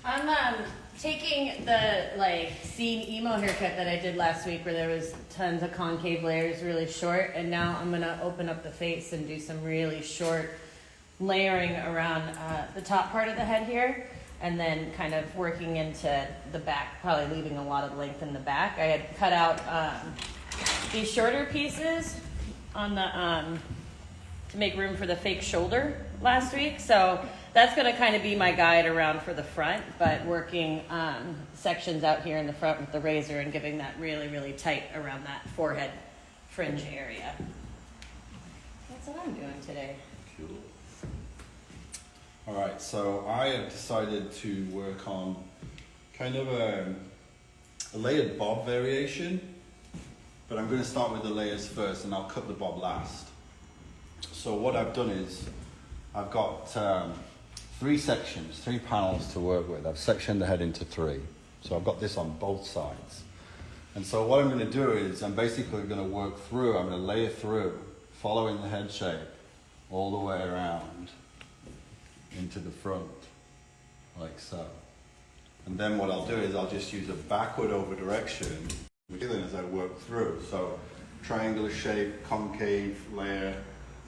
I'm taking the scene emo haircut that I did last week where there was tons of concave layers really short, and now I'm gonna open up the face and do some really short layering around the top part of the head here, and then kind of working into the back, probably leaving a lot of length in the back. I had cut out these shorter pieces on the to make room for the fake shoulder last week, so that's going to kind of be my guide around for the front, but working sections out here in the front with the razor and giving that really, really tight around that forehead fringe area. That's what I'm doing today. Cool. All right, so I have decided to work on kind of a layered bob variation, but I'm going to start with the layers first and I'll cut the bob last. So what I've done is I've got three sections, 3 panels to work with. I've sectioned the head into 3. So I've got this on both sides. And so what I'm going to do is I'm basically going to work through, I'm going to layer through, following the head shape all the way around into the front, like so. And then what I'll do is I'll just use a backward over direction as I work through. So triangular shape, concave layer,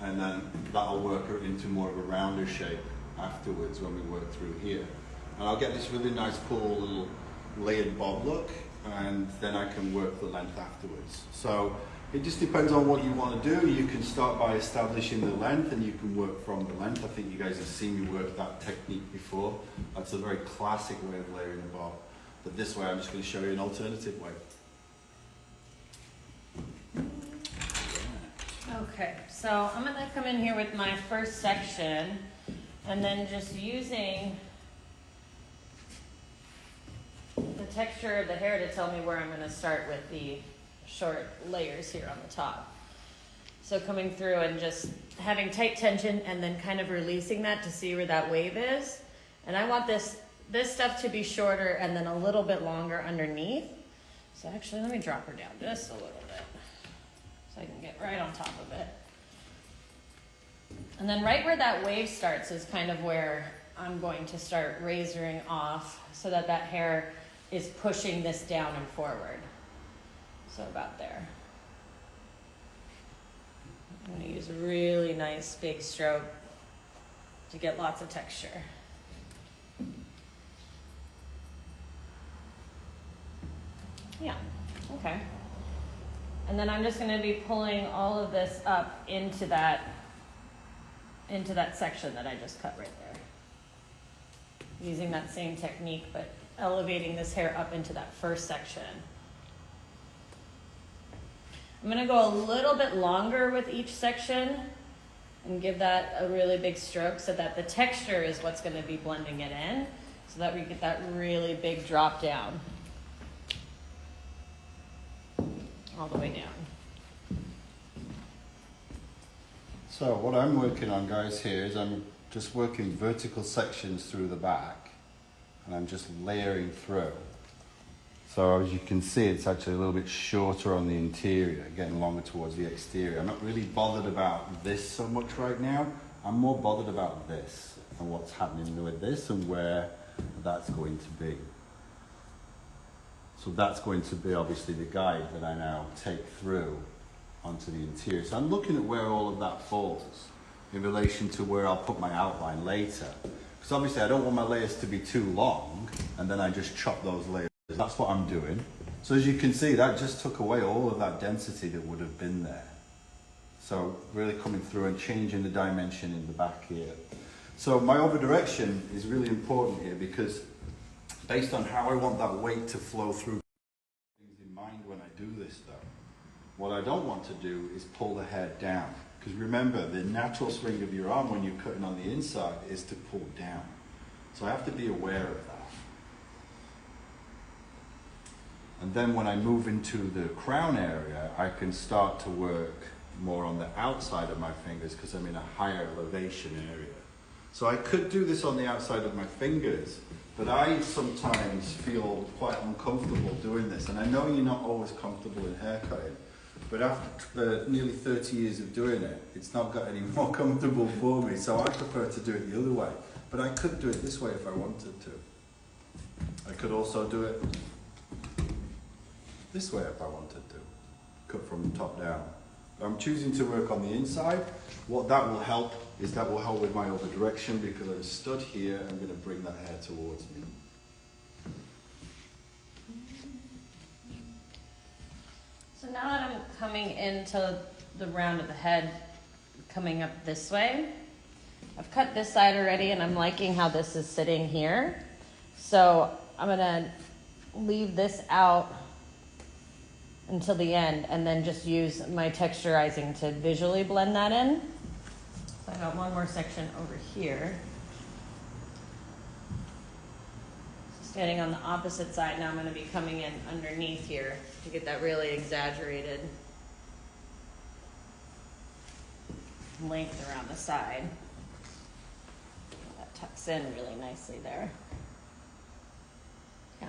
and then that'll work into more of a rounder shape afterwards when we work through here. And I'll get this really nice, cool little layered bob look, and then I can work the length afterwards. So it just depends on what you want to do. You can start by establishing the length and you can work from the length. I think you guys have seen me work that technique before. That's a very classic way of layering a bob. But this way I'm just going to show you an alternative way. Okay, so I'm going to come in here with my first section and then just using the texture of the hair to tell me where I'm going to start with the short layers here on the top. So coming through and just having tight tension and then kind of releasing that to see where that wave is. And I want this stuff to be shorter and then a little bit longer underneath. So actually let me drop her down just a little bit so I can get right on top of it. And then right where that wave starts is kind of where I'm going to start razoring off so that that hair is pushing this down and forward. So about there. I'm going to use a really nice big stroke to get lots of texture. Yeah, okay. And then I'm just going to be pulling all of this up into that section that I just cut right there. Using that same technique, but elevating this hair up into that first section. I'm going to go a little bit longer with each section and give that a really big stroke so that the texture is what's going to be blending it in so that we get that really big drop down all the way down. So what I'm working on, guys, here is I'm just working vertical sections through the back and I'm just layering through. So as you can see, it's actually a little bit shorter on the interior, getting longer towards the exterior. I'm not really bothered about this so much right now. I'm more bothered about this and what's happening with this and where that's going to be. So that's going to be obviously the guide that I now take through onto the interior. So I'm looking at where all of that falls in relation to where I'll put my outline later. Because obviously I don't want my layers to be too long and then I just chop those layers. That's what I'm doing. So as you can see, that just took away all of that density that would have been there. So really coming through and changing the dimension in the back here. So my over direction is really important here because based on how I want that weight to flow through things in mind when I do this though. What I don't want to do is pull the hair down. Because remember, the natural swing of your arm when you're cutting on the inside is to pull down. So I have to be aware of that. And then when I move into the crown area, I can start to work more on the outside of my fingers because I'm in a higher elevation area. So I could do this on the outside of my fingers, but I sometimes feel quite uncomfortable doing this. And I know you're not always comfortable in haircutting, but after nearly 30 years of doing it, it's not got any more comfortable for me. So I prefer to do it the other way. But I could do it this way if I wanted to. I could also do it this way if I wanted to, cut from the top down. I'm choosing to work on the inside. What that will help is that will help with my over direction because I'm stood here, I'm going to bring that hair towards me. So now that I'm coming into the round of the head, coming up this way, I've cut this side already and I'm liking how this is sitting here. So I'm gonna leave this out until the end and then just use my texturizing to visually blend that in. So I got one more section over here. Standing on the opposite side, now I'm gonna be coming in underneath here to get that really exaggerated length around the side. That tucks in really nicely there. Yeah.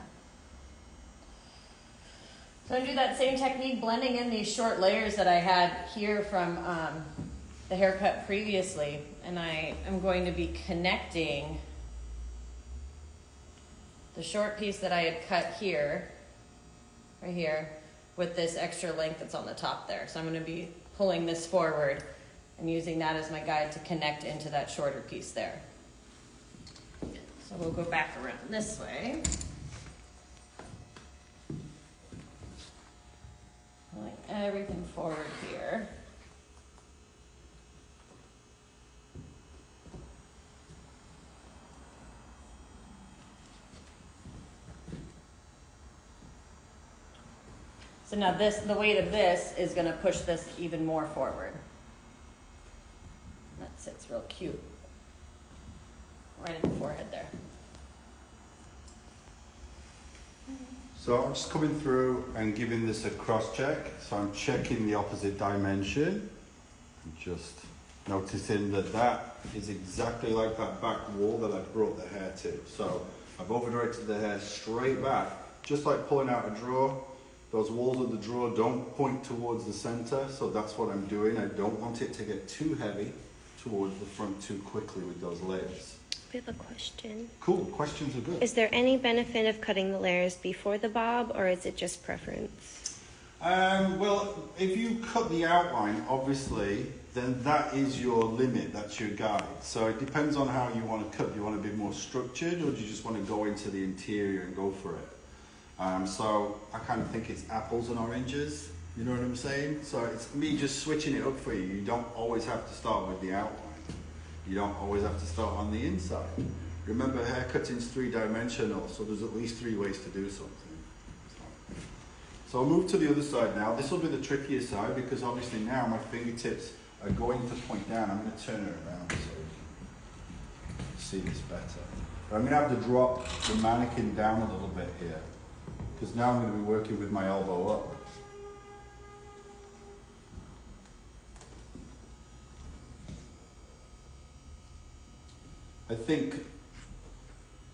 So I'm gonna do that same technique, blending in these short layers that I had here from the haircut previously, and I am going to be connecting the short piece that I had cut here, right here, with this extra length that's on the top there. So I'm gonna be pulling this forward and using that as my guide to connect into that shorter piece there. So we'll go back around this way. Pulling everything forward here. So now this, the weight of this is going to push this even more forward. That sits real cute. Right in the forehead there. So I'm just coming through and giving this a cross check. So I'm checking the opposite dimension. I'm just noticing that that is exactly like that back wall that I brought the hair to. So I've over-directed the hair straight back, just like pulling out a drawer. Those walls of the drawer don't point towards the center, so that's what I'm doing. I don't want it to get too heavy towards the front too quickly with those layers. We have a question. Cool, questions are good. Is there any benefit of cutting the layers before the bob, or is it just preference? Well, if you cut the outline, obviously, then that is your limit, that's your guide. So it depends on how you want to cut. Do you want to be more structured, or do you just want to go into the interior and go for it? So I kind of think it's apples and oranges, you know what I'm saying? So it's me just switching it up for you. You don't always have to start with the outline. You don't always have to start on the inside. Remember, haircutting's three-dimensional, so there's at least 3 ways to do something. So I'll move to the other side now. This will be the trickier side because obviously now my fingertips are going to point down. I'm going to turn it around so you can see this better. But I'm going to have to drop the mannequin down a little bit here, because now I'm going to be working with my elbow up. I think,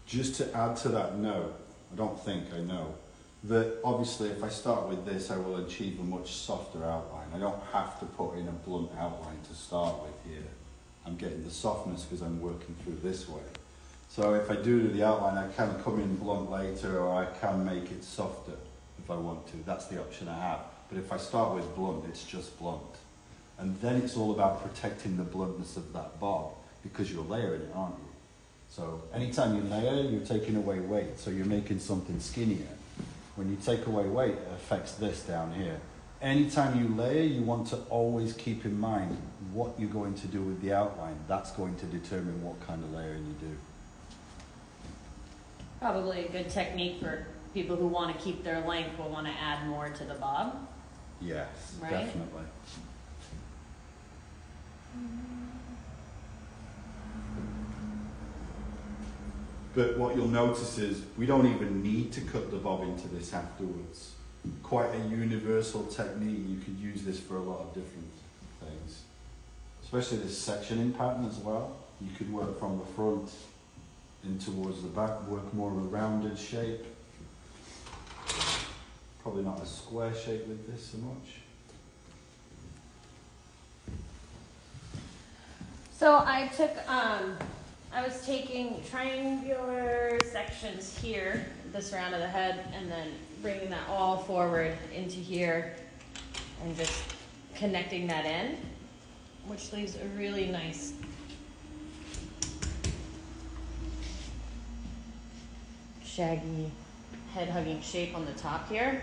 just to add to that note, I know, that obviously if I start with this, I will achieve a much softer outline. I don't have to put in a blunt outline to start with here. I'm getting the softness because I'm working through this way. So if I do the outline, I can come in blunt later, or I can make it softer if I want to. That's the option I have. But if I start with blunt, it's just blunt. And then it's all about protecting the bluntness of that bob, because you're layering it, aren't you? So anytime you layer, you're taking away weight, so you're making something skinnier. When you take away weight, it affects this down here. Anytime you layer, you want to always keep in mind what you're going to do with the outline. That's going to determine what kind of layering you do. Probably a good technique for people who want to keep their length, will want to add more to the bob. Yes, right? Definitely. But what you'll notice is we don't even need to cut the bob into this afterwards. Quite a universal technique. You could use this for a lot of different things. Especially this sectioning pattern as well. You could work from the front in towards the back, work more of a rounded shape. Probably not a square shape with this so much. So I took I was taking triangular sections here, this round of the head, and then bringing that all forward into here and just connecting that in, which leaves a really nice shaggy head hugging shape on the top here.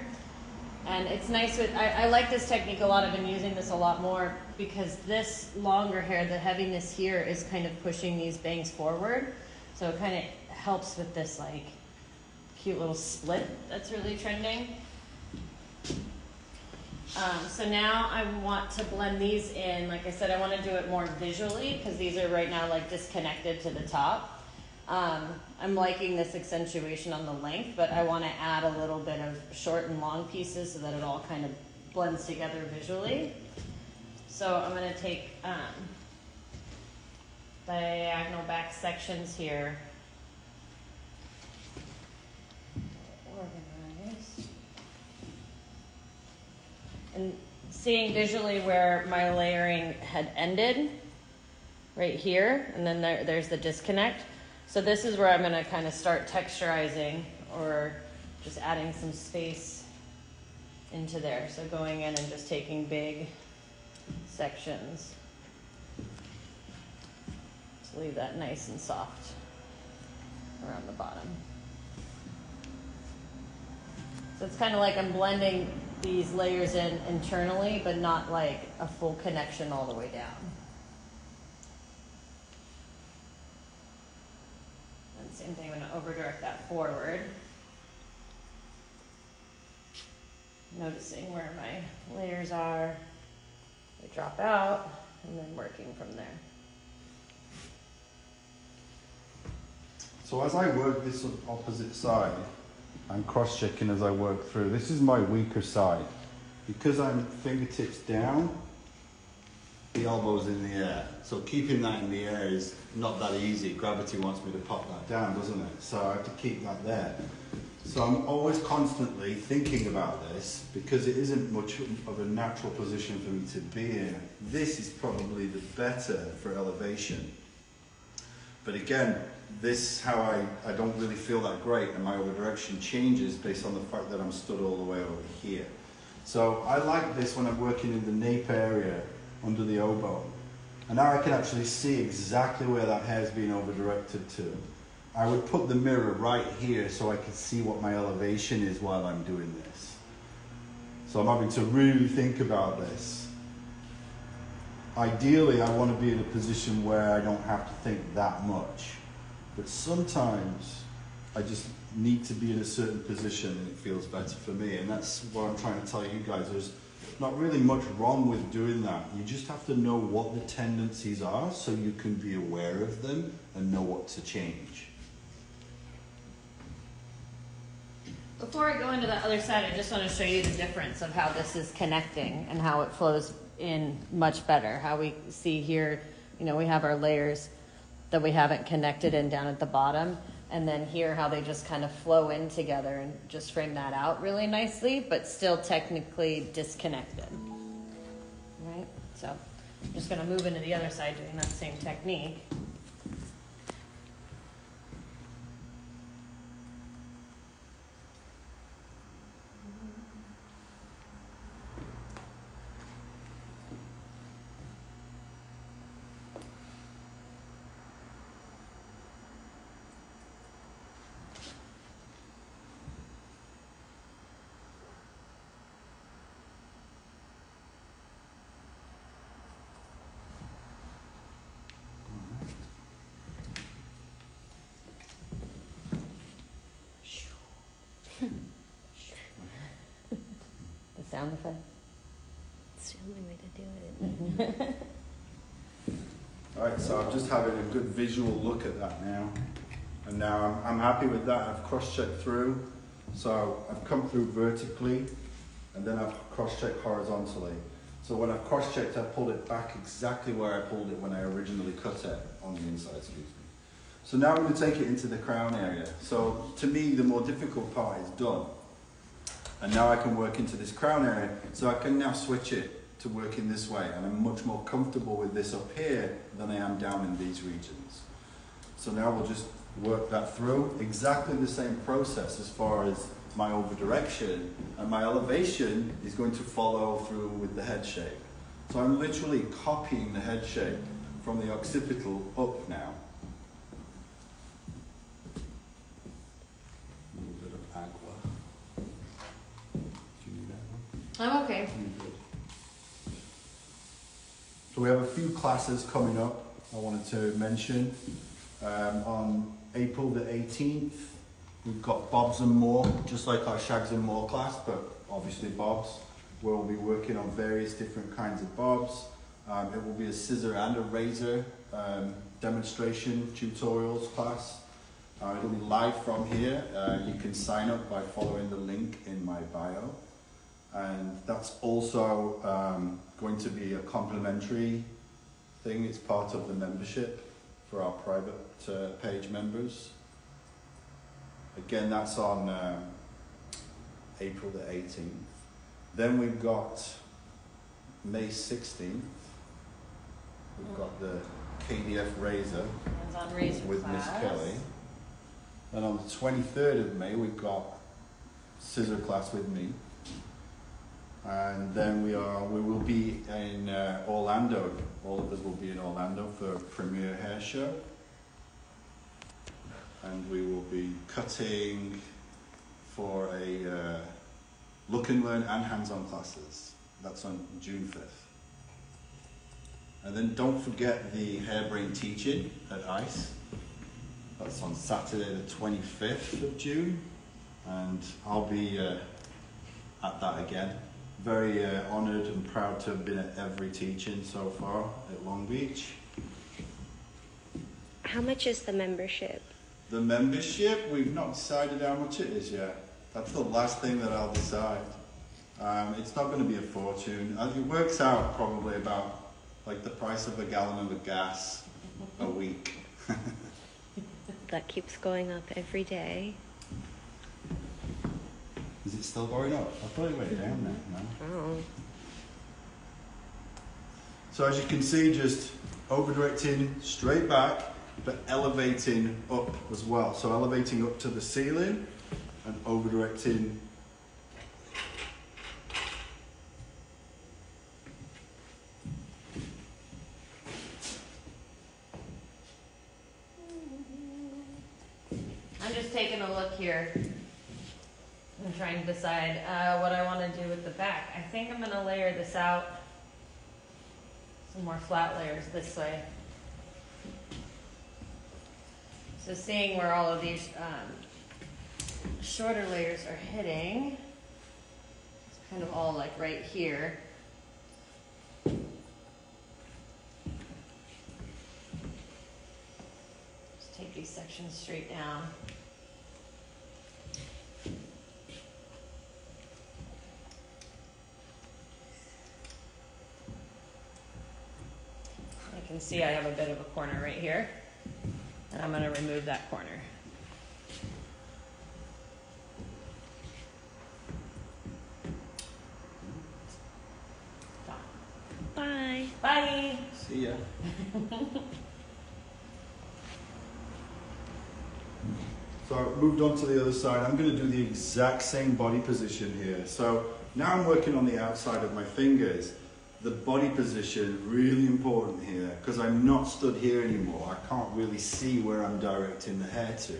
And it's nice with, I like this technique a lot. I've been using this a lot more because this longer hair, the heaviness here is kind of pushing these bangs forward. So it kind of helps with this like cute little split that's really trending. So now I want to blend these in. Like I said, I want to do it more visually because these are right now like disconnected to the top. I'm liking this accentuation on the length, but I want to add a little bit of short and long pieces so that it all kind of blends together visually. So I'm going to take diagonal back sections here. Organize. And seeing visually where my layering had ended, right here, and then there's the disconnect. So this is where I'm going to kind of start texturizing or just adding some space into there. So going in and just taking big sections to leave that nice and soft around the bottom. So it's kind of like I'm blending these layers in internally, but not like a full connection all the way down. Same thing, I'm going to over direct that forward. Noticing where my layers are. They drop out, and then working from there. So as I work this opposite side, I'm cross-checking as I work through. This is my weaker side. Because I'm fingertips down, the elbow's in the air. So keeping that in the air is not that easy. Gravity wants me to pop that down, doesn't it? So I have to keep that there. So I'm always constantly thinking about this because it isn't much of a natural position for me to be in. This is probably the better for elevation. But again, this how I don't really feel that great, and my over direction changes based on the fact that I'm stood all the way over here. So I like this when I'm working in the nape area under the elbow. And now I can actually see exactly where that hair's being over directed to. I would put the mirror right here so I can see what my elevation is while I'm doing this. So I'm having to really think about this. Ideally, I want to be in a position where I don't have to think that much. But sometimes I just need to be in a certain position and it feels better for me. And that's what I'm trying to tell you guys. There's not really much wrong with doing that. You just have to know what the tendencies are so you can be aware of them and know what to change. Before I go into the other side, I just want to show you the difference of how this is connecting and how it flows in much better. How we see here, you know, we have our layers that we haven't connected in down at the bottom. And then here how they just kind of flow in together and just frame that out really nicely, but still technically disconnected. Right? So I'm just going to move into the other side doing that same technique. The sound effect. It's the only way to do it. Alright, so I'm just having a good visual look at that now. And now I'm happy with that. I've cross-checked through. So I've come through vertically and then I've cross-checked horizontally. So when I've cross-checked, I've pulled it back exactly where I pulled it when I originally cut it on the inside, excuse me. So now I'm going to take it into the crown area. So to me, the more difficult part is done. And now I can work into this crown area. So I can now switch it to working this way. And I'm much more comfortable with this up here than I am down in these regions. So now we'll just work that through. Exactly the same process as far as my over direction, and my elevation is going to follow through with the head shape. So I'm literally copying the head shape from the occipital up now. A little bit of agua. Do you need that one? I'm okay. You're good. So we have a few classes coming up I wanted to mention. On April the 18th, we've got Bobs and More, just like our Shags and More class, but obviously Bobs, where we'll be working on various different kinds of bobs. It will be a scissor and a razor demonstration tutorials class. It'll be live from here. You can sign up by following the link in my bio. And that's also going to be a complimentary thing. It's part of the membership for our private page members. Again, that's on April the 18th. Then we've got May 16th. We've got the KDF Razor Hands-on razor with Miss class. Kelly. And on the 23rd of May, we've got Scissor class with me. And then we will be in Orlando. All of us will be in Orlando for a premiere hair show. And we will be cutting for a look and learn and hands-on classes. That's on June 5th. And then don't forget the hairbrain teaching at ICE. That's on Saturday the 25th of June. And I'll be at that again. Very honoured and proud to have been at every teaching so far at Long Beach. How much is the membership? The membership, we've not decided how much it is yet. That's the last thing that I'll decide. It's not going to be a fortune. It works out probably about like the price of a gallon of gas a week. That keeps going up every day. Is it still going up? I thought it went down now. Oh. So as you can see, just over directing straight back, but elevating up as well. So elevating up to the ceiling and over directing I'm just taking a look here and trying to decide what I want to do with the back. I think I'm going to layer this out, some more flat layers this way. So seeing where all of these shorter layers are hitting, it's kind of all like right here. Just take these sections straight down. You can see I have a bit of a corner right here, and I'm going to remove that corner. Bye. Bye! See ya. So I've moved on to the other side. I'm going to do the exact same body position here. So now I'm working on the outside of my fingers. The body position, really important here, because I'm not stood here anymore. I can't really see where I'm directing the hair to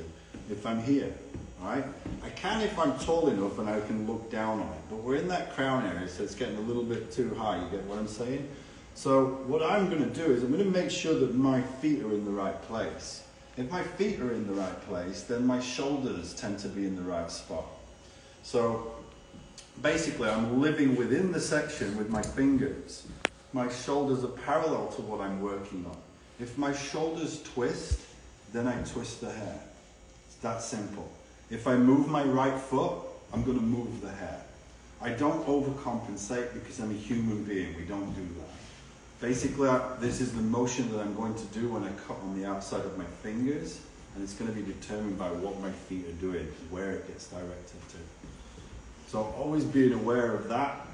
if I'm here, right? I can if I'm tall enough and I can look down on it, but we're in that crown area, so it's getting a little bit too high, you get what I'm saying? So what I'm going to do is I'm going to make sure that my feet are in the right place. If my feet are in the right place, then my shoulders tend to be in the right spot. So basically, I'm living within the section with my fingers. My shoulders are parallel to what I'm working on. If my shoulders twist, then I twist the hair. It's that simple. If I move my right foot, I'm going to move the hair. I don't overcompensate because I'm a human being. We don't do that. Basically, this is the motion that I'm going to do when I cut on the outside of my fingers, and it's going to be determined by what my feet are doing, where it gets directed to. So always being aware of that,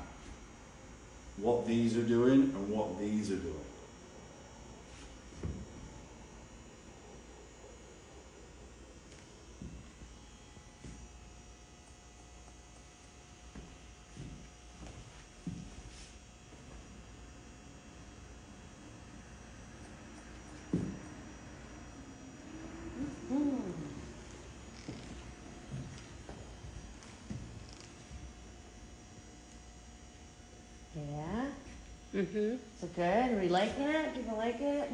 what these are doing and what these are doing. Mm-hmm. Is it good? Are we liking it? People like it?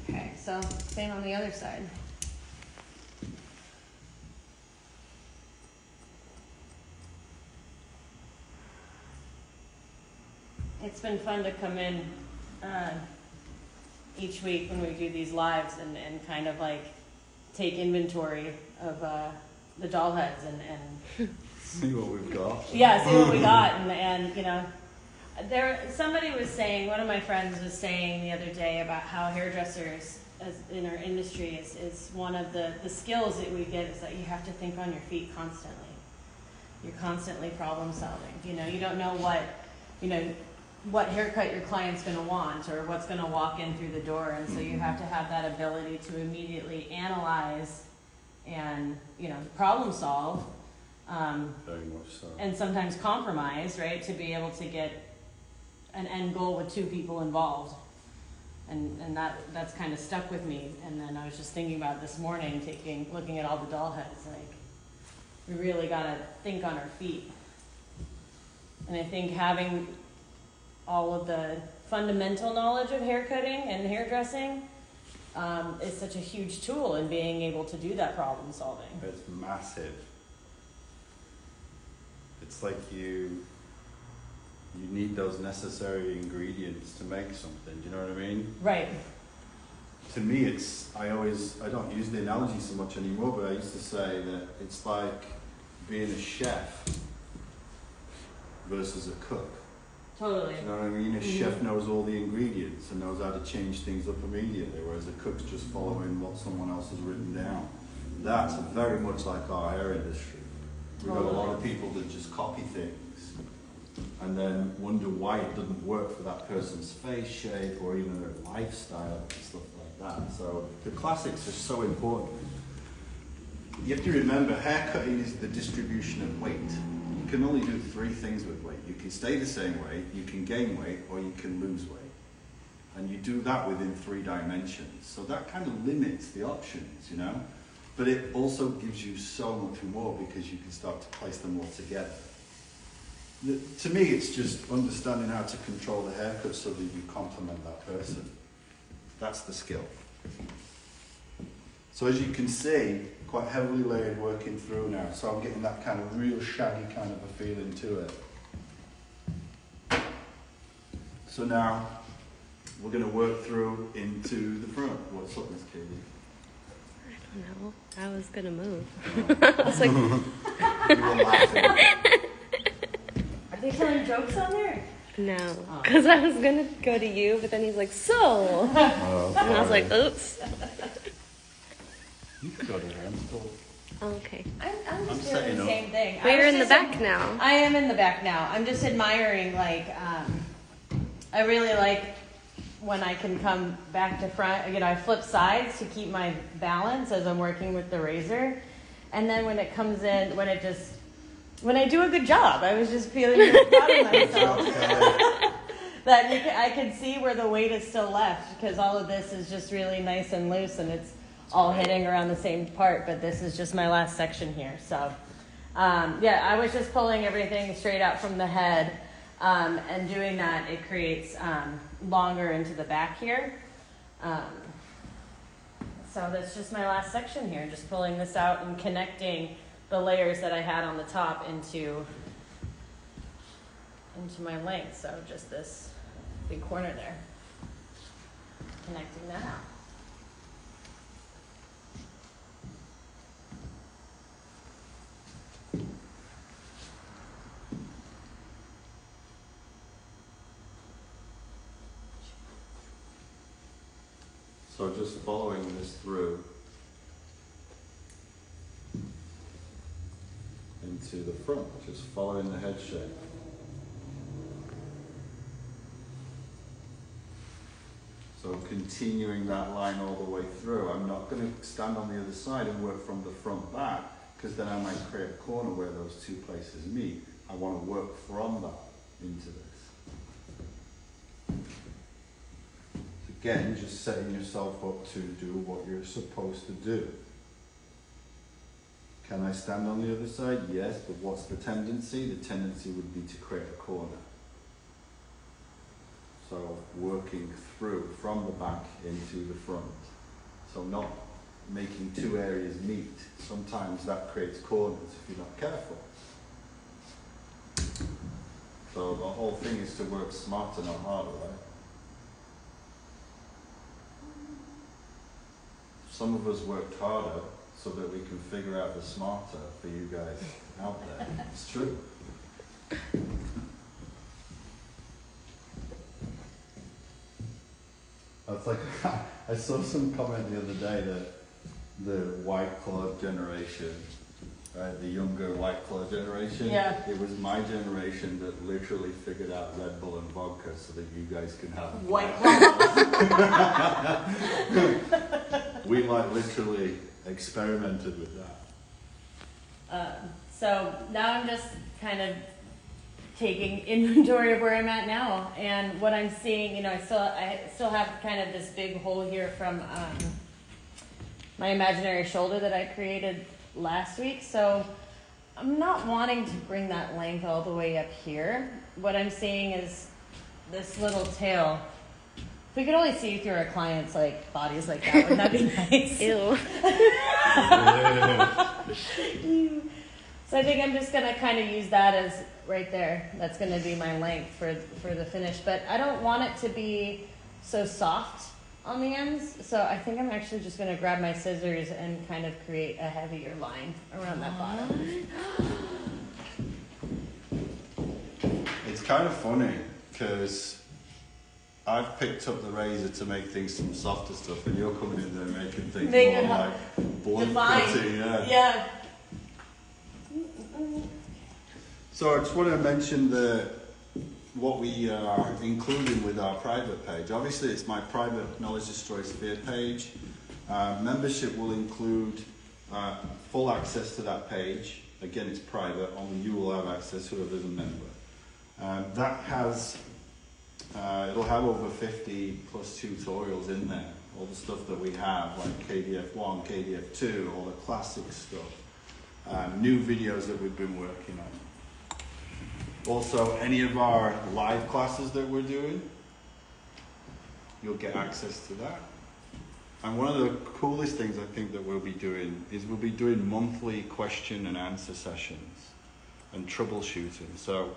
Okay, so same on the other side. It's been fun to come in each week when we do these lives and kind of like take inventory of the doll heads and See what we've got. yeah, see what we got. And you know, somebody was saying, one of my friends was saying the other day about how hairdressers in our industry is one of the skills that we get is that you have to think on your feet constantly. You're constantly problem solving. You know, you don't know what haircut your client's going to want or what's going to walk in through the door, and so you have to have that ability to immediately analyze and, you know, problem solve, Very much so. and sometimes compromise, right, to be able to get an end goal with two people involved. And that's kind of stuck with me. And then I was just thinking about this morning, looking at all the doll heads, like, we really got to think on our feet. And I think having all of the fundamental knowledge of haircutting and hairdressing is such a huge tool in being able to do that problem solving. It's massive. It's like you need those necessary ingredients to make something. Do you know what I mean? Right. To me, I don't use the analogy so much anymore, but I used to say that it's like being a chef versus a cook. Totally. Do you know what I mean? A chef knows all the ingredients and knows how to change things up immediately, whereas a cook's just following what someone else has written down. That's very much like our hair industry. We've got a lot of people that just copy things and then wonder why it doesn't work for that person's face shape or even their lifestyle and stuff like that. So the classics are so important. You have to remember, haircutting is the distribution of weight. You can only do three things with weight. You can stay the same weight, you can gain weight, or you can lose weight. And you do that within 3 dimensions. So that kind of limits the options, you know? But it also gives you so much more because you can start to place them all together. To me, it's just understanding how to control the haircut so that you complement that person. That's the skill. So as you can see, quite heavily layered working through now. So I'm getting that kind of real shaggy kind of a feeling to it. So now we're going to work through into the front. What's up, Miss Katie? I don't know. I was gonna move. Oh. I was like, You were laughing. Are they telling jokes on there? no, because I was gonna go to you, but then he's like, so, Oh, and I was like, sorry. oops. You can go to her. I'm still... Oh, okay. I'm just doing setting the up. same thing. But I you're was in the just back now. I am in the back now. I'm just admiring, like, I really like when I can come back to front. You know, I flip sides to keep my balance as I'm working with the razor. And then when it comes in, when I do a good job, I was just feeling really proud of myself. That I can see where the weight is still left, because all of this is just really nice and loose and it's all hitting around the same part, but this is just my last section here. So, yeah, I was just pulling everything straight out from the head, and doing that, it creates longer into the back here. So that's just my last section here, just pulling this out and connecting the layers that I had on the top into my length. So just this big corner there, connecting that out. So just following this through into the front, just following the head shape. So continuing that line all the way through. I'm not going to stand on the other side and work from the front back, because then I might create a corner where those two places meet. I want to work from that into this. Again, just setting yourself up to do what you're supposed to do. Can I stand on the other side? Yes, but what's the tendency? The tendency would be to create a corner. So working through from the back into the front. So not making two areas meet. Sometimes that creates corners if you're not careful. So the whole thing is to work smarter, not harder, right? Some of us worked harder so that we can figure out the smarter for you guys out there. It's true. It's like I saw some comment the other day that the white collar generation, right, the younger white collar generation, Yeah. it was my generation that literally figured out Red Bull and vodka so that you guys can have White We like literally experimented with that. So now I'm just kind of taking inventory of where I'm at now, and what I'm seeing. You know, I still have kind of this big hole here from my imaginary shoulder that I created last week. So I'm not wanting to bring that length all the way up here. What I'm seeing is this little tail. If we could only see through our clients' like bodies like that, wouldn't that be nice? Ew. So I think I'm just gonna kind of use that as right there. That's gonna be my length for the finish. But I don't want it to be so soft on the ends. So I think I'm actually just gonna grab my scissors and kind of create a heavier line around that bottom. It's kind of funny because I've picked up the razor to make things some softer stuff, and you're coming in there making things more like blunt cutting. Yeah. So I just want to mention what we are including with our private page. Obviously, it's my private Knowledge Destroy Sphere page. Membership will include full access to that page. Again, it's private. Only you will have access, whoever's a member. That has, it'll have over 50 plus tutorials in there. All the stuff that we have, like KDF1, KDF2, all the classic stuff. New videos that we've been working on. Also, any of our live classes that we're doing, you'll get access to that. And one of the coolest things I think that we'll be doing is we'll be doing monthly question and answer sessions and troubleshooting. So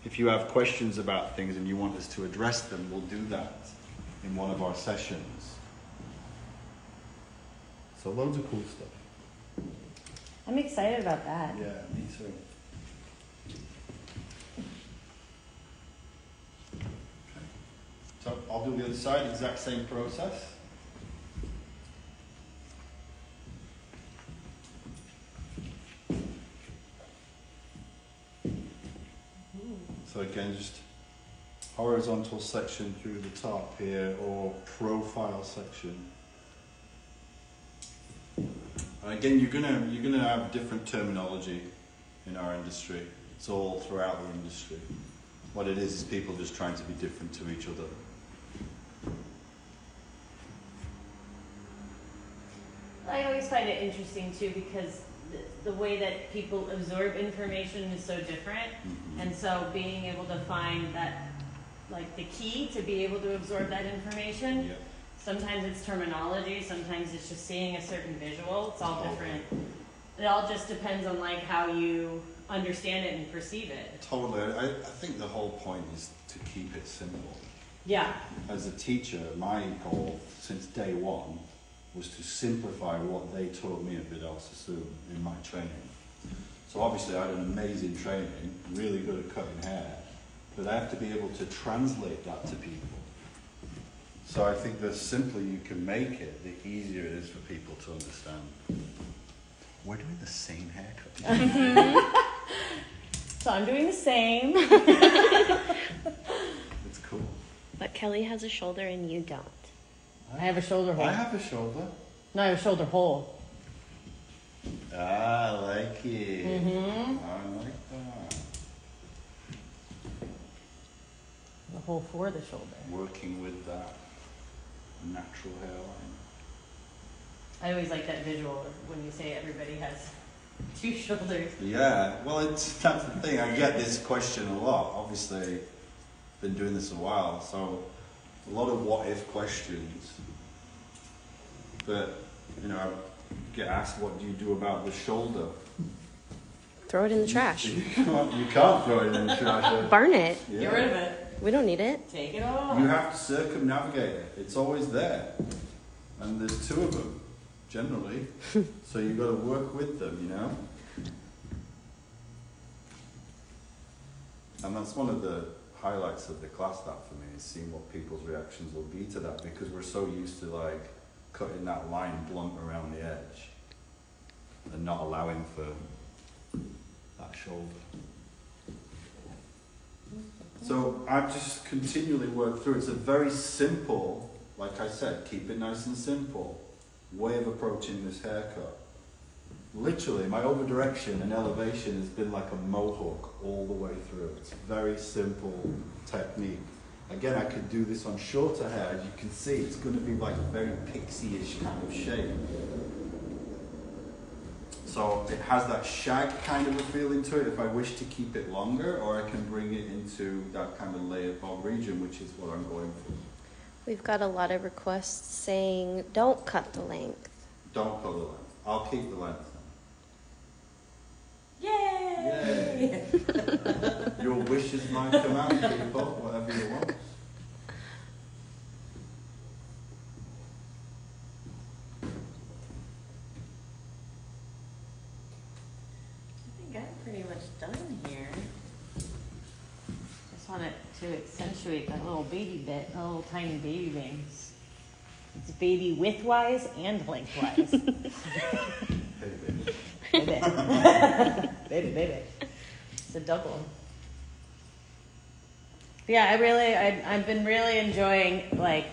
if you have questions about things and you want us to address them, we'll do that in one of our sessions. So loads of cool stuff. I'm excited about that. Yeah, me too. So I'll do the other side, exact same process. So again, just horizontal section through the top here, or profile section. And again, you're gonna have different terminology in our industry. It's all throughout the industry. What it is people just trying to be different to each other. I always find it interesting too, because the way that people absorb information is so different. Mm-hmm. And so being able to find that, like the key to be able to absorb that information, Yeah. sometimes it's terminology, sometimes it's just seeing a certain visual. It's all different. It all just depends on like how you understand it and perceive it. Totally. I think the whole point is to keep it simple. Yeah. As a teacher, my goal since day one was to simplify what they taught me at Vidal Sassoon in my training. So obviously I had an amazing training, really good at cutting hair, but I have to be able to translate that to people. So I think the simpler you can make it, the easier it is for people to understand. We're doing the same haircut. So I'm doing the same. It's cool. But Kelly has a shoulder and you don't. I have a shoulder hole. I have a shoulder. No, I have a shoulder hole. I like it. Mm-hmm. I like that. The hole for the shoulder. Working with that natural hairline. I always like that visual when you say everybody has two shoulders. Yeah, well, that's the thing. I get this question a lot. Obviously, been doing this a while, so a lot of what if questions. But, you know, I get asked, what do you do about the shoulder? Throw it in the trash. You can't throw it in the trash. Burn it. Yeah. Get rid of it. We don't need it. Take it off. You have to circumnavigate it. It's always there. And there's two of them, generally. So you've got to work with them, you know? And that's one of the highlights of the class, that for me, is seeing what people's reactions will be to that, because we're so used to like cutting that line blunt around the edge and not allowing for that shoulder. So I've just continually worked through. It's a very simple, like I said, keep it nice and simple, way of approaching this haircut. Literally, my over direction and elevation has been like a mohawk all the way through. It's a very simple technique. Again, I could do this on shorter hair. As you can see, it's going to be like a very pixie-ish kind of shape. So it has that shag kind of a feeling to it if I wish to keep it longer, or I can bring it into that kind of layered bob region, which is what I'm going for. We've got a lot of requests saying, don't cut the length. Don't cut the length. I'll keep the length. Yay! Yay! Your wish is my command, people. Whatever you want. I think I'm pretty much done here. Just want it to accentuate that little baby bit, the little tiny baby bangs. It's baby widthwise and lengthwise. Hey, baby. Baby. Baby. It's a double. But yeah, I've been really enjoying like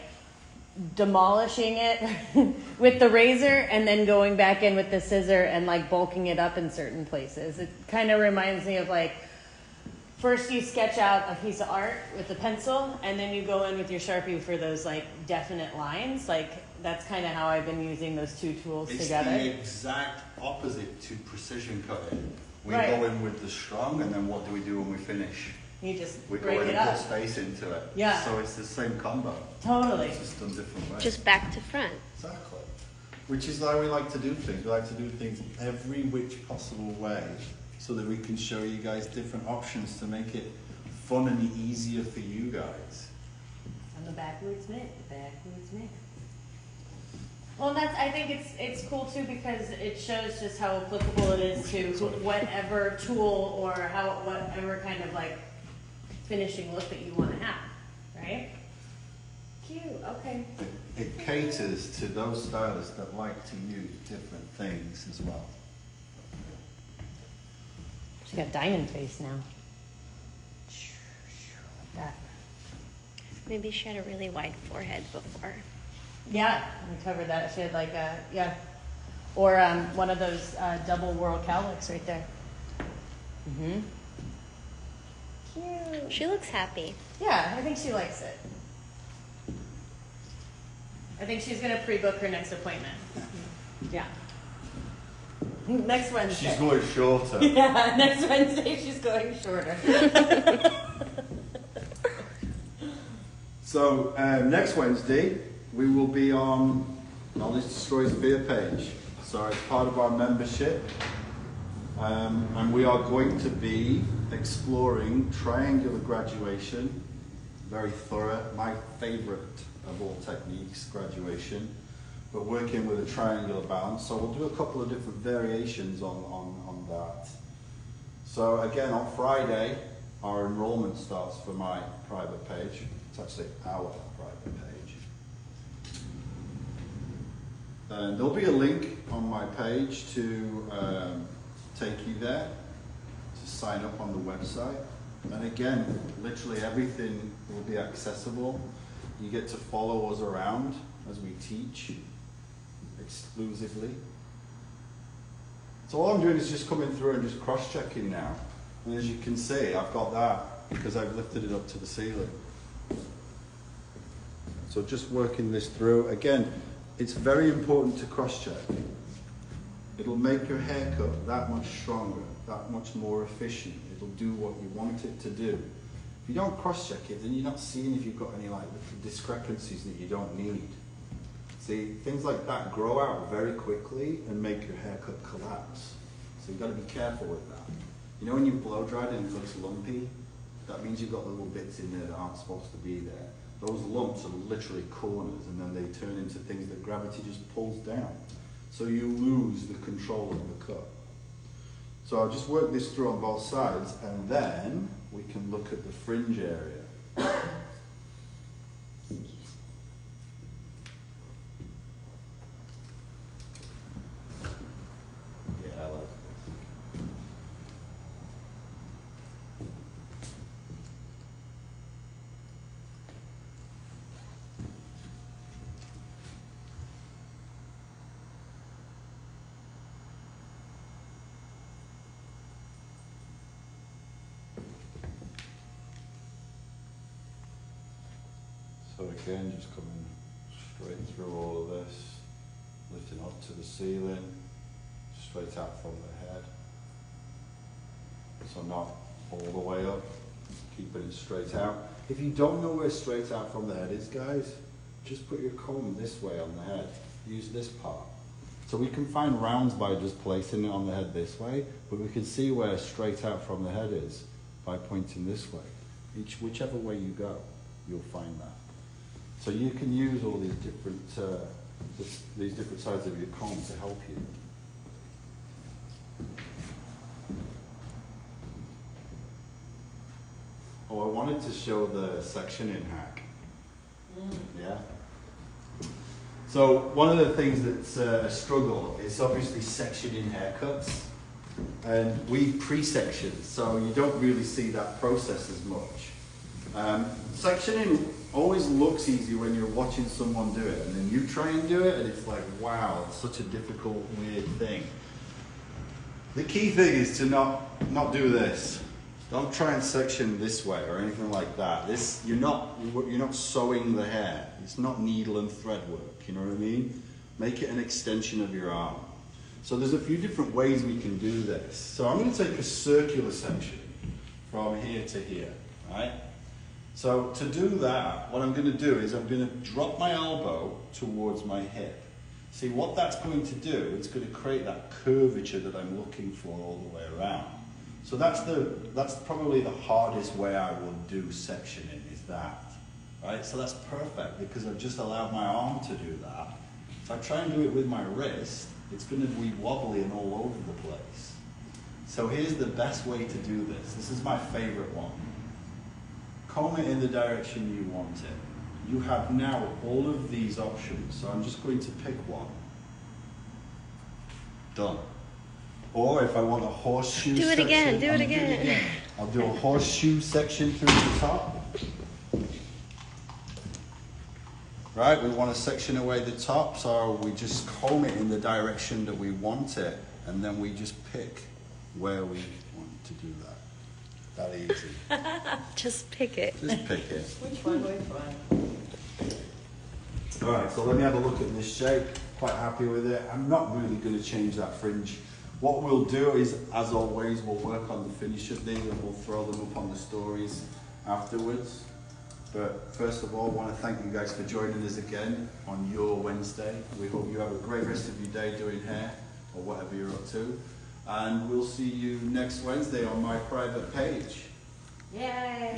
demolishing it with the razor and then going back in with the scissor and like bulking it up in certain places. It kind of reminds me of like, first you sketch out a piece of art with a pencil and then you go in with your Sharpie for those like definite lines. Like that's kind of how I've been using those two tools together. It's the exact opposite to precision cutting. We Right. go in with the strong, and then what do we do when we finish? You just We go break in it and put up. space into it. Yeah. So it's the same combo. Totally. It's just done different ways. Just back to front. Exactly. Which is how we like to do things. We like to do things every which possible way so that we can show you guys different options to make it fun and easier for you guys. I'm a backwards man. Well, I think it's cool too because it shows just how applicable it is to whatever tool or whatever kind of like finishing look that you want to have, right? Cute. Okay. It caters to those stylists that like to use different things as well. She got diamond face now. Like that. Maybe she had a really wide forehead before. Yeah, we covered that. She had like or one of those double whirl cowlicks right there. Mm-hmm. Cute. She looks happy. Yeah, I think she likes it. I think she's gonna pre-book her next appointment. Yeah. Next Wednesday. She's going shorter. Yeah, next Wednesday she's going shorter. So next Wednesday we will be on Knowledge Destroys Fear page. So it's part of our membership, and we are going to be exploring triangular graduation, very thorough, my favorite of all techniques, graduation, but working with a triangular balance. So we'll do a couple of different variations on that. So again, on Friday, our enrollment starts for my private page. It's actually our private page. And there'll be a link on my page to take you there, to sign up on the website. And again, literally everything will be accessible. You get to follow us around as we teach exclusively. So all I'm doing is just coming through and just cross-checking now. And as you can see, I've got that because I've lifted it up to the ceiling. So just working this through. Again, it's very important to cross-check. It'll make your haircut that much stronger, that much more efficient. It'll do what you want it to do. If you don't cross-check it, then you're not seeing if you've got any like discrepancies that you don't need. See, things like that grow out very quickly and make your haircut collapse. So you've got to be careful with that. You know when you blow dried and it looks lumpy? That means you've got little bits in there that aren't supposed to be there. Those lumps are literally corners, and then they turn into things that gravity just pulls down. So you lose the control of the cut. So I'll just work this through on both sides, and then we can look at the fringe area. Yeah, I like this. So again, just coming straight through all of this, lifting up to the ceiling, straight out from the head. So not all the way up, keeping it straight out. If you don't know where straight out from the head is, guys, just put your comb this way on the head. Use this part. So we can find rounds by just placing it on the head this way, but we can see where straight out from the head is by pointing this way. Whichever way you go, you'll find that. So you can use all these different sides of your comb to help you. Oh, I wanted to show the sectioning hack. Yeah. So one of the things that's a struggle is obviously sectioning haircuts, and we pre-section, so you don't really see that process as much. Sectioning always looks easy when you're watching someone do it, and then you try and do it, and it's like, wow, it's such a difficult, weird thing. The key thing is to not do this. Don't try and section this way or anything like that. You're not sewing the hair. It's not needle and thread work. You know what I mean? Make it an extension of your arm. So there's a few different ways we can do this. So I'm going to take a circular section from here to here, right? So to do that, what I'm going to do is I'm going to drop my elbow towards my hip. See what that's going to do, it's going to create that curvature that I'm looking for all the way around. So that's probably the hardest way I will do sectioning, is that, right? So that's perfect because I've just allowed my arm to do that. If I try and do it with my wrist, it's going to be wobbly and all over the place. So here's the best way to do this. This is my favorite one. Comb it in the direction you want it. You have now all of these options. So I'm just going to pick one. Done. Or if I want a horseshoe section. Do it again. I'll do a horseshoe section through the top. Right, we want to section away the top, so we just comb it in the direction that we want it, and then we just pick where we want to do that. That easy. Just pick it. Just pick it. Which one? Alright, so let me have a look at this shape. Quite happy with it. I'm not really going to change that fringe. What we'll do is, as always, we'll work on the finish of these and we'll throw them up on the stories afterwards. But first of all, I want to thank you guys for joining us again on your Wednesday. We hope you have a great rest of your day doing hair or whatever you're up to. And we'll see you next Wednesday on my private page. Yay!